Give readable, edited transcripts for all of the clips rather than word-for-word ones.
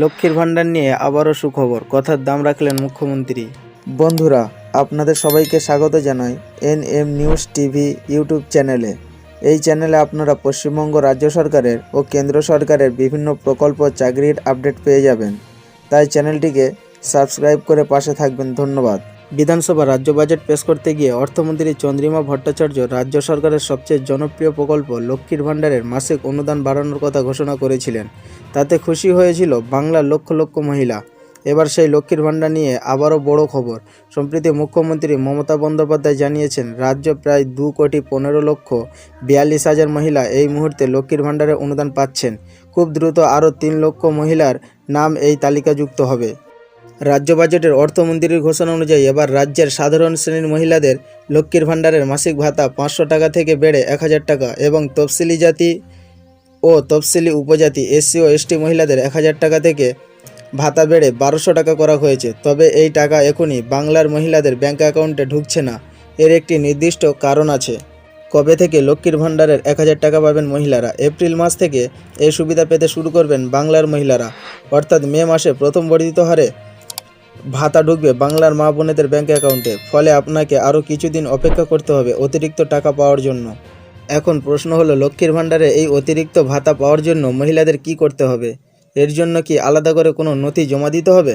লক্ষ্মীর ভাণ্ডার নিয়ে আবারও সুখবর, কথার দাম রাখলেন মুখ্যমন্ত্রী। বন্ধুরা, আপনাদের সবাইকে স্বাগত জানাই এনএম নিউজ টিভি ইউটিউব চ্যানেলে। এই চ্যানেলে আপনারা পশ্চিমবঙ্গ রাজ্য সরকারের ও কেন্দ্র সরকারের বিভিন্ন প্রকল্প চাকরির আপডেট পেয়ে যাবেন, তাই চ্যানেলটিকে সাবস্ক্রাইব করে পাশে থাকবেন। ধন্যবাদ। বিধানসভা রাজ্য বাজেট পেশ করতে গিয়ে অর্থমন্ত্রী চন্দ্রিমা ভট্টাচার্য রাজ্য সরকারের সবচেয়ে জনপ্রিয় প্রকল্প লক্ষ্মীর ভাণ্ডারের মাসিক অনুদান বাড়ানোর কথা ঘোষণা করেছিলেন। তাতে খুশি হয়েছিল বাংলার লক্ষ লক্ষ মহিলা। এবার সেই লক্ষ্মীর ভাণ্ডার নিয়ে আবারও বড় খবর। সম্প্রতি মুখ্যমন্ত্রী মমতা বন্দ্যোপাধ্যায় জানিয়েছেন, রাজ্য প্রায় 2,15,42,000 মহিলা এই মুহূর্তে লক্ষ্মীর ভাণ্ডারের অনুদান পাচ্ছেন। খুব দ্রুত আরও 3 লক্ষ মহিলার নাম এই তালিকাযুক্ত হবে। রাজ্য বাজেটের অর্থমন্ত্রীর ঘোষণা অনুযায়ী এবার রাজ্যের সাধারণ শ্রেণীর মহিলাদের লক্ষ্মীর ভাণ্ডারের মাসিক ভাতা 500 টাকা থেকে বেড়ে 1000 টাকা এবং তফসিলি জাতি ও তফসিলি উপজাতি এসসি ও এসটি মহিলাদের 1000 টাকা থেকে ভাতা বেড়ে 1200 টাকা করা হয়েছে। তবে এই টাকা এখনই বাংলার মহিলাদের ব্যাঙ্ক অ্যাকাউন্টে ঢুকছে না। এর একটি নির্দিষ্ট কারণ আছে। কবে থেকে লক্ষ্মীর ভাণ্ডারের 1000 টাকা পাবেন মহিলারা? এপ্রিল মাস থেকে এই সুবিধা পেতে শুরু করবেন বাংলার মহিলারা, অর্থাৎ মে মাসে প্রথম বর্ধিত হারে ভাতা ঢুকবে বাংলার মা বোনেদের ব্যাঙ্ক অ্যাকাউন্টে। ফলে আপনাকে আরও কিছুদিন অপেক্ষা করতে হবে অতিরিক্ত টাকা পাওয়ার জন্য। এখন প্রশ্ন হলো, লক্ষ্মীর ভাণ্ডারে এই অতিরিক্ত ভাতা পাওয়ার জন্য মহিলাদের কি করতে হবে? এর জন্য কি আলাদা করে কোনো নথি জমা দিতে হবে?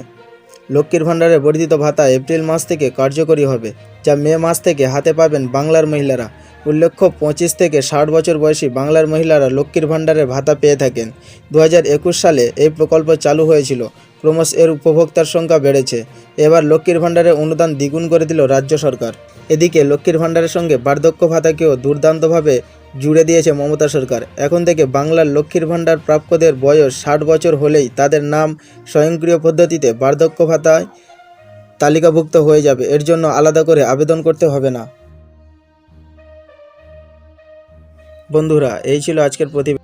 লক্ষ্মীর ভাণ্ডারে বর্ধিত ভাতা এপ্রিল মাস থেকে কার্যকরী হবে, যা মে মাস থেকে হাতে পাবেন বাংলার মহিলারা। উল্লেখ্য, 25 থেকে 60 বছর বয়সী বাংলার মহিলারা লক্ষ্মীর ভাণ্ডারের ভাতা পেয়ে থাকেন। 2021 সালে এই প্রকল্প চালু হয়েছিল। ক্রমশ এর উপভোক্তার সংখ্যা বেড়েছে। এবার লক্ষ্মীর ভাণ্ডারের অনুদান দ্বিগুণ করে দিল রাজ্য সরকার। এদিকে লক্ষ্মীর ভাণ্ডারের সঙ্গে বার্ধক্য ভাতাকেও দুর্দান্তভাবে জুড়ে দিয়েছে মমতা সরকার। এখন থেকে বাংলার লক্ষ্মীর ভাণ্ডার প্রাপকদের বয়স 60 বছর হলেই তাদের নাম স্বয়ংক্রিয় পদ্ধতিতে বার্ধক্য ভাতায় তালিকাভুক্ত হয়ে যাবে। এর জন্য আলাদা করে আবেদন করতে হবে না। বন্ধুরা, এই ছিল আজকের প্রতিবেদন।